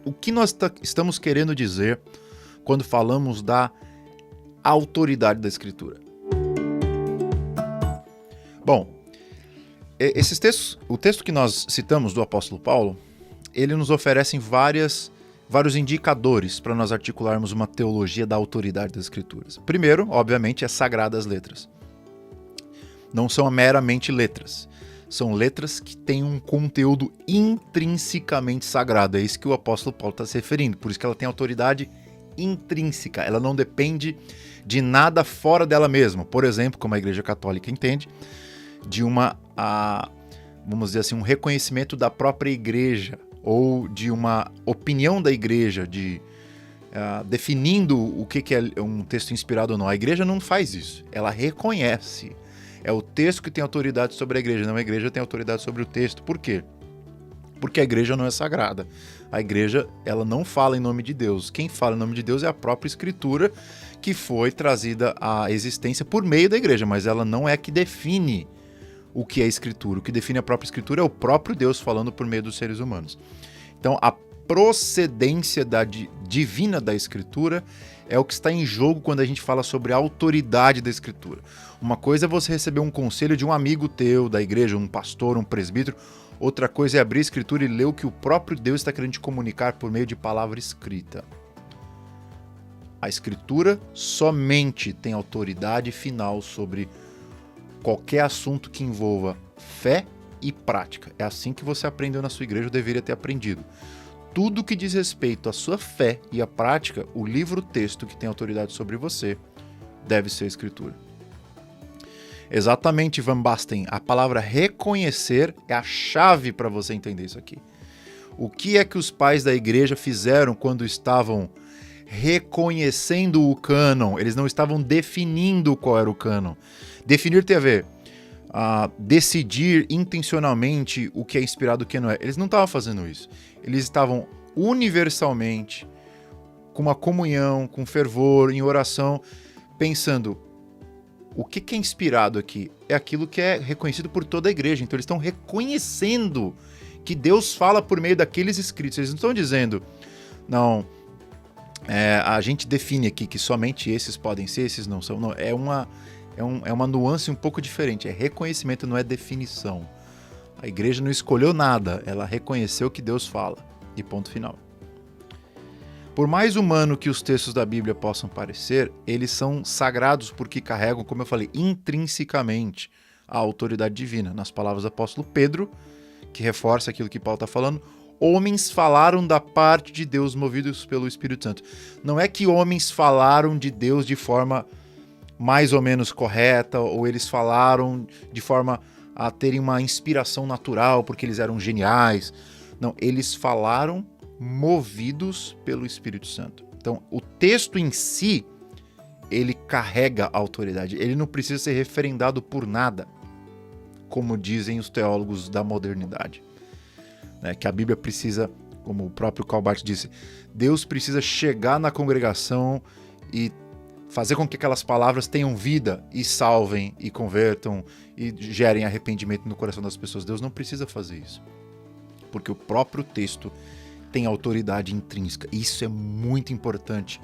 O que nós estamos querendo dizer quando falamos da autoridade da Escritura? Bom, esses textos, o texto que nós citamos do apóstolo Paulo, ele nos oferece vários indicadores para nós articularmos uma teologia da autoridade das Escrituras. Primeiro, obviamente, é sagradas letras. Não são meramente letras. São letras que têm um conteúdo intrinsecamente sagrado. É isso que o apóstolo Paulo está se referindo. Por isso que ela tem autoridade intrínseca. Ela não depende de nada fora dela mesma. Por exemplo, como a Igreja Católica entende, de vamos dizer assim, um reconhecimento da própria Igreja ou de uma opinião da Igreja, definindo o que é um texto inspirado ou não. A Igreja não faz isso. Ela reconhece. É o texto que tem autoridade sobre a Igreja, não a Igreja tem autoridade sobre o texto. Por quê? Porque a Igreja não é sagrada. A Igreja, ela não fala em nome de Deus. Quem fala em nome de Deus é a própria Escritura, que foi trazida à existência por meio da Igreja, mas ela não é que define o que é Escritura. O que define a própria Escritura é o próprio Deus falando por meio dos seres humanos. Então, a procedência divina da Escritura é o que está em jogo quando a gente fala sobre a autoridade da Escritura. Uma coisa é você receber um conselho de um amigo teu da igreja, um pastor, um presbítero. Outra coisa é abrir a Escritura e ler o que o próprio Deus está querendo te comunicar por meio de palavra escrita. A Escritura somente tem autoridade final sobre qualquer assunto que envolva fé e prática. É assim que você aprendeu na sua igreja, ou deveria ter aprendido. Tudo que diz respeito à sua fé e à prática, o livro-texto que tem autoridade sobre você deve ser a Escritura. Exatamente, Van Basten, a palavra reconhecer é a chave para você entender isso aqui. O que é que os pais da igreja fizeram quando estavam reconhecendo o cânon? Eles não estavam definindo qual era o cânon. Definir tem a ver decidir intencionalmente o que é inspirado e o que não é. Eles não estavam fazendo isso. Eles estavam universalmente, com uma comunhão, com fervor, em oração, pensando: o que é inspirado aqui? É aquilo que é reconhecido por toda a igreja. Então eles estão reconhecendo que Deus fala por meio daqueles escritos. Eles não estão dizendo, não, a gente define aqui que somente esses podem ser, esses não são. Não, é uma nuance um pouco diferente. É reconhecimento, não é definição. A igreja não escolheu nada, ela reconheceu que Deus fala. E ponto final. Por mais humano que os textos da Bíblia possam parecer, eles são sagrados porque carregam, como eu falei, intrinsecamente a autoridade divina. Nas palavras do apóstolo Pedro, que reforça aquilo que Paulo está falando, homens falaram da parte de Deus movidos pelo Espírito Santo. Não é que homens falaram de Deus de forma mais ou menos correta, ou eles falaram de forma a terem uma inspiração natural porque eles eram geniais. Não, eles falaram movidos pelo Espírito Santo. Então, o texto em si, ele carrega a autoridade. Ele não precisa ser referendado por nada, como dizem os teólogos da modernidade. Que a Bíblia precisa, como o próprio Calbart disse, Deus precisa chegar na congregação e fazer com que aquelas palavras tenham vida e salvem e convertam e gerem arrependimento no coração das pessoas. Deus não precisa fazer isso, porque o próprio texto tem autoridade intrínseca. Isso é muito importante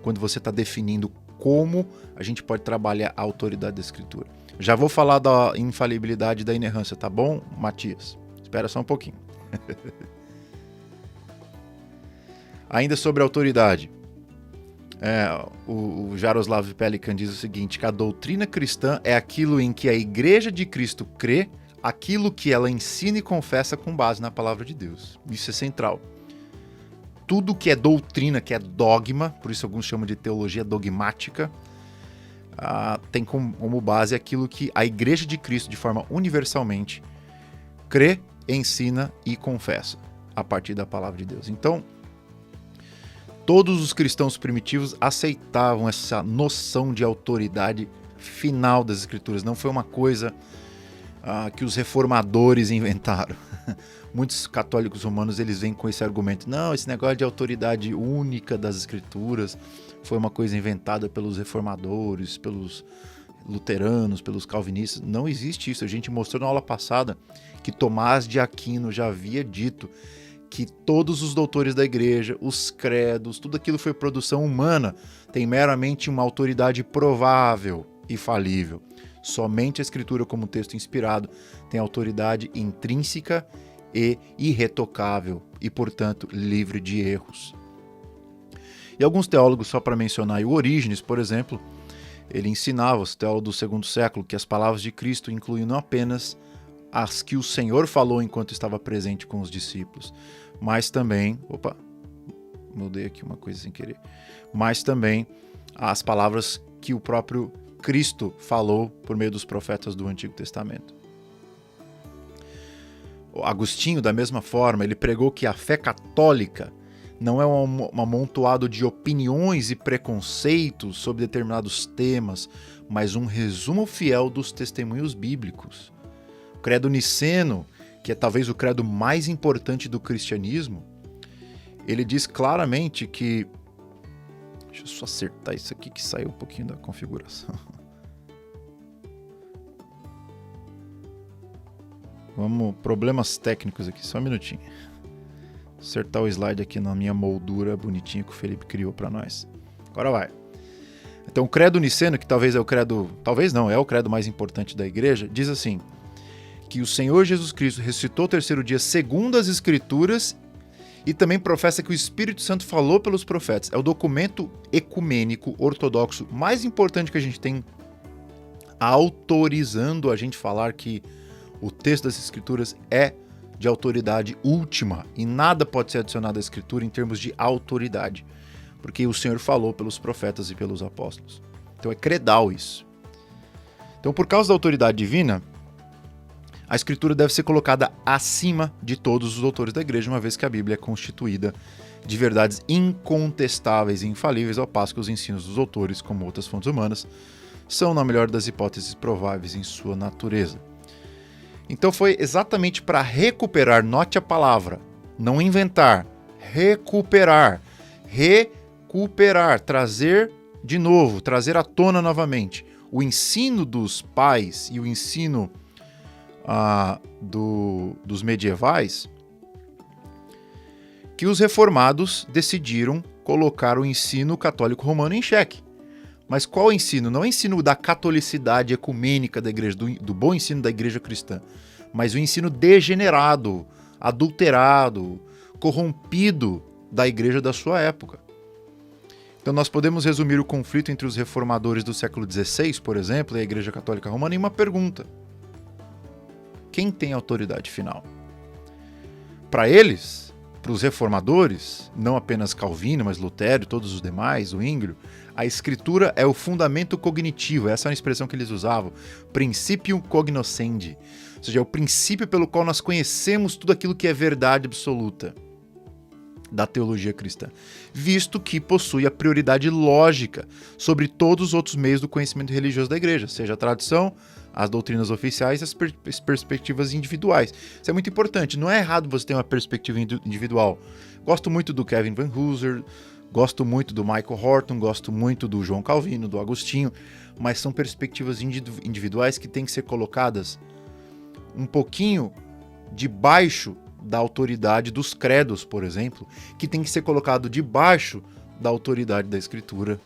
quando você está definindo como a gente pode trabalhar a autoridade da Escritura. Já vou falar da infalibilidade e da inerrância, tá bom, Matias? Espera só um pouquinho. Ainda sobre a autoridade. O Jaroslav Pelikan diz o seguinte, que a doutrina cristã é aquilo em que a Igreja de Cristo crê, aquilo que ela ensina e confessa com base na palavra de Deus. Isso é central. Tudo que é doutrina, que é dogma, por isso alguns chamam de teologia dogmática, tem como base aquilo que a Igreja de Cristo, de forma universalmente, crê, ensina e confessa a partir da palavra de Deus. Então, todos os cristãos primitivos aceitavam essa noção de autoridade final das Escrituras. Não foi uma coisa que os reformadores inventaram. Muitos católicos romanos, eles vêm com esse argumento. Não, esse negócio de autoridade única das Escrituras foi uma coisa inventada pelos reformadores, pelos luteranos, pelos calvinistas. Não existe isso. A gente mostrou na aula passada que Tomás de Aquino já havia dito que todos os doutores da igreja, os credos, tudo aquilo foi produção humana, tem meramente uma autoridade provável e falível. Somente a Escritura, como texto inspirado, tem autoridade intrínseca e irretocável e, portanto, livre de erros. E alguns teólogos, só para mencionar, o Orígenes, por exemplo, ele ensinava, os teólogos do segundo século, que as palavras de Cristo incluem não apenas as que o Senhor falou enquanto estava presente com os discípulos, mas também, mudei aqui uma coisa sem querer, mas também as palavras que o próprio Cristo falou por meio dos profetas do Antigo Testamento. Agostinho, da mesma forma, ele pregou que a fé católica não é um amontoado de opiniões e preconceitos sobre determinados temas, mas um resumo fiel dos testemunhos bíblicos. O credo niceno, que é talvez o credo mais importante do cristianismo, ele diz claramente que... Deixa eu só acertar isso aqui que saiu um pouquinho da configuração. Problemas técnicos aqui, só um minutinho. Acertar o slide aqui na minha moldura bonitinha que o Felipe criou para nós. Agora vai. Então, o credo niceno, que talvez é o credo... Talvez não, é o credo mais importante da igreja, diz assim, que o Senhor Jesus Cristo ressuscitou o terceiro dia segundo as Escrituras e também professa que o Espírito Santo falou pelos profetas. É o documento ecumênico ortodoxo mais importante que a gente tem, autorizando a gente falar que o texto das Escrituras é de autoridade última e nada pode ser adicionado à Escritura em termos de autoridade, porque o Senhor falou pelos profetas e pelos apóstolos. Então é credal isso. Então, por causa da autoridade divina, a Escritura deve ser colocada acima de todos os doutores da igreja, uma vez que a Bíblia é constituída de verdades incontestáveis e infalíveis, ao passo que os ensinos dos autores, como outras fontes humanas, são, na melhor das hipóteses, prováveis em sua natureza. Então foi exatamente para recuperar, note a palavra, não inventar, recuperar, trazer de novo, trazer à tona novamente o ensino dos pais e o ensino dos medievais, que os reformados decidiram colocar o ensino católico romano em xeque. Mas qual ensino? Não é o ensino da catolicidade ecumênica da igreja, do bom ensino da igreja cristã, mas o ensino degenerado, adulterado, corrompido da igreja da sua época. Então nós podemos resumir o conflito entre os reformadores do século XVI, por exemplo, e a igreja católica romana em uma pergunta: quem tem autoridade final? Para eles, para os reformadores, não apenas Calvino, mas Lutero e todos os demais, o Zwinglio, a Escritura é o fundamento cognitivo, essa é uma expressão que eles usavam, principium cognoscendi, ou seja, é o princípio pelo qual nós conhecemos tudo aquilo que é verdade absoluta da teologia cristã, visto que possui a prioridade lógica sobre todos os outros meios do conhecimento religioso da igreja, seja a tradição, as doutrinas oficiais e as perspectivas individuais. Isso é muito importante, não é errado você ter uma perspectiva individual. Gosto muito do Kevin Van Hooser, gosto muito do Michael Horton, gosto muito do João Calvino, do Agostinho, mas são perspectivas individuais que têm que ser colocadas um pouquinho debaixo da autoridade dos credos, por exemplo, que tem que ser colocado debaixo da autoridade da Escritura.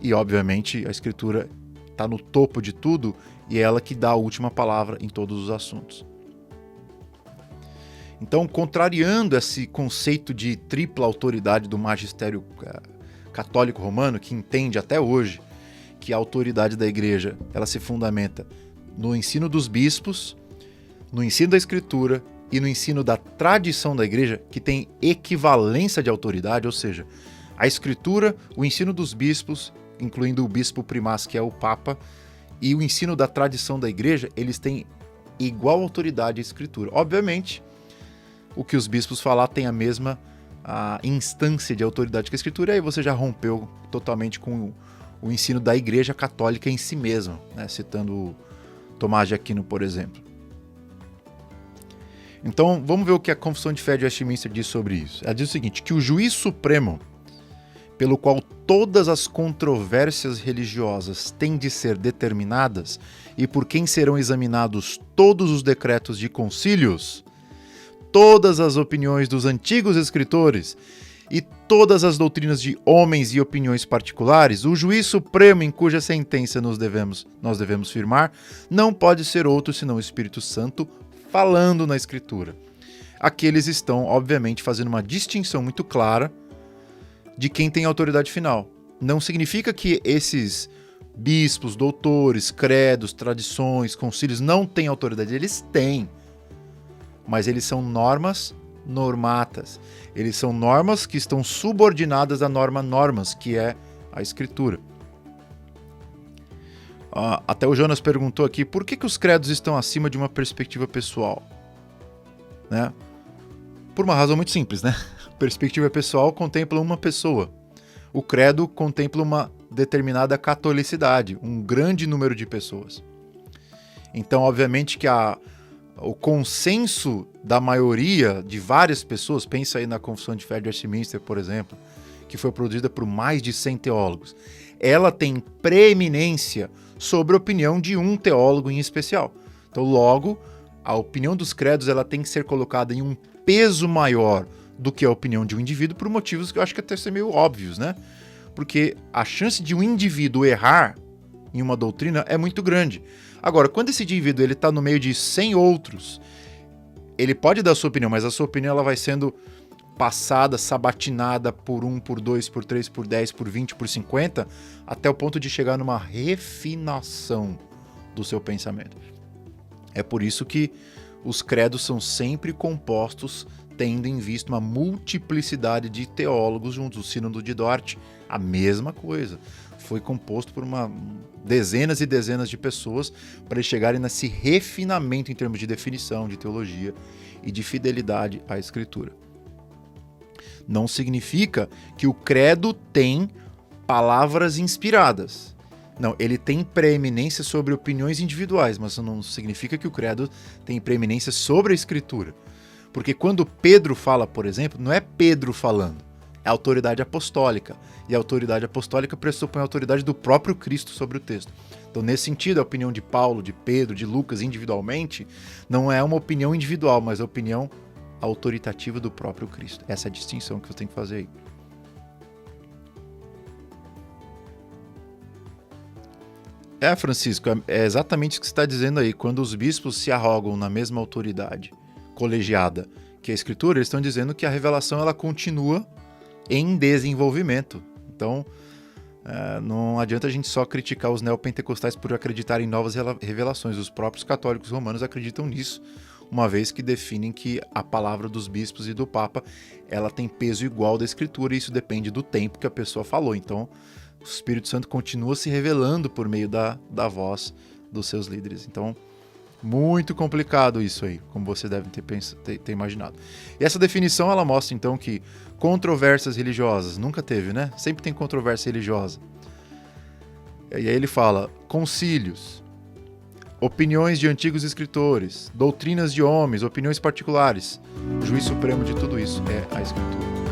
E, obviamente, a Escritura está no topo de tudo e é ela que dá a última palavra em todos os assuntos. Então, contrariando esse conceito de tripla autoridade do magistério católico romano, que entende até hoje que a autoridade da igreja ela se fundamenta no ensino dos bispos, no ensino da Escritura e no ensino da tradição da igreja, que tem equivalência de autoridade, ou seja, a Escritura, o ensino dos bispos, incluindo o bispo primaz, que é o Papa, e o ensino da tradição da igreja, eles têm igual autoridade à Escritura. Obviamente, o que os bispos falar tem a mesma instância de autoridade que a Escritura, e aí você já rompeu totalmente com o ensino da igreja católica em si mesma, né? Citando Tomás de Aquino, por exemplo. Então, vamos ver o que a Confissão de Fé de Westminster diz sobre isso. Ela diz o seguinte, que o juiz supremo, pelo qual todas as controvérsias religiosas têm de ser determinadas e por quem serão examinados todos os decretos de concílios, todas as opiniões dos antigos escritores e todas as doutrinas de homens e opiniões particulares, o juiz supremo em cuja sentença nós devemos firmar não pode ser outro senão o Espírito Santo falando na Escritura. Aqui eles estão, obviamente, fazendo uma distinção muito clara de quem tem autoridade final. Não significa que esses bispos, doutores, credos, tradições, concílios não têm autoridade. Eles têm, mas eles são normas normatas. Eles são normas que estão subordinadas à normas, que é a Escritura. Até o Jonas perguntou aqui, por que os credos estão acima de uma perspectiva pessoal? Né? Por uma razão muito simples, né? A perspectiva pessoal contempla uma pessoa. O credo contempla uma determinada catolicidade, um grande número de pessoas. Então, obviamente que o consenso da maioria de várias pessoas, pensa aí na Confissão de Fé de Westminster, por exemplo, que foi produzida por mais de 100 teólogos, ela tem preeminência sobre a opinião de um teólogo em especial. Então, logo, a opinião dos credos ela tem que ser colocada em um peso maior do que a opinião de um indivíduo, por motivos que eu acho que até são meio óbvios, né? Porque a chance de um indivíduo errar em uma doutrina é muito grande. Agora, quando esse indivíduo está no meio de 100 outros, ele pode dar a sua opinião, mas a sua opinião ela vai sendo passada, sabatinada por 1, por 2, por 3, por 10, por 20, por 50, até o ponto de chegar numa refinação do seu pensamento. É por isso que os credos são sempre compostos tendo em vista uma multiplicidade de teólogos juntos. O Sínodo de Dort, a mesma coisa. Foi composto por dezenas e dezenas de pessoas para eles chegarem nesse refinamento em termos de definição, de teologia e de fidelidade à Escritura. Não significa que o credo tem palavras inspiradas. Não, ele tem preeminência sobre opiniões individuais, mas isso não significa que o credo tem preeminência sobre a Escritura. Porque quando Pedro fala, por exemplo, não é Pedro falando, é a autoridade apostólica. E a autoridade apostólica pressupõe a autoridade do próprio Cristo sobre o texto. Então, nesse sentido, a opinião de Paulo, de Pedro, de Lucas individualmente, não é uma opinião individual, mas a opinião autoritativa do próprio Cristo. Essa é a distinção que você tem que fazer aí. Francisco, é exatamente isso que você está dizendo aí. Quando os bispos se arrogam na mesma autoridade colegiada que a Escritura, eles estão dizendo que a revelação ela continua em desenvolvimento. Então, não adianta a gente só criticar os neopentecostais por acreditarem em novas revelações. Os próprios católicos romanos acreditam nisso, uma vez que definem que a palavra dos bispos e do Papa ela tem peso igual da Escritura, e isso depende do tempo que a pessoa falou. Então, o Espírito Santo continua se revelando por meio da voz dos seus líderes. Então, muito complicado isso aí, como você deve ter imaginado. E essa definição, ela mostra, então, que controvérsias religiosas, nunca teve, né? Sempre tem controvérsia religiosa. E aí ele fala, concílios, opiniões de antigos escritores, doutrinas de homens, opiniões particulares. O juiz supremo de tudo isso é a Escritura.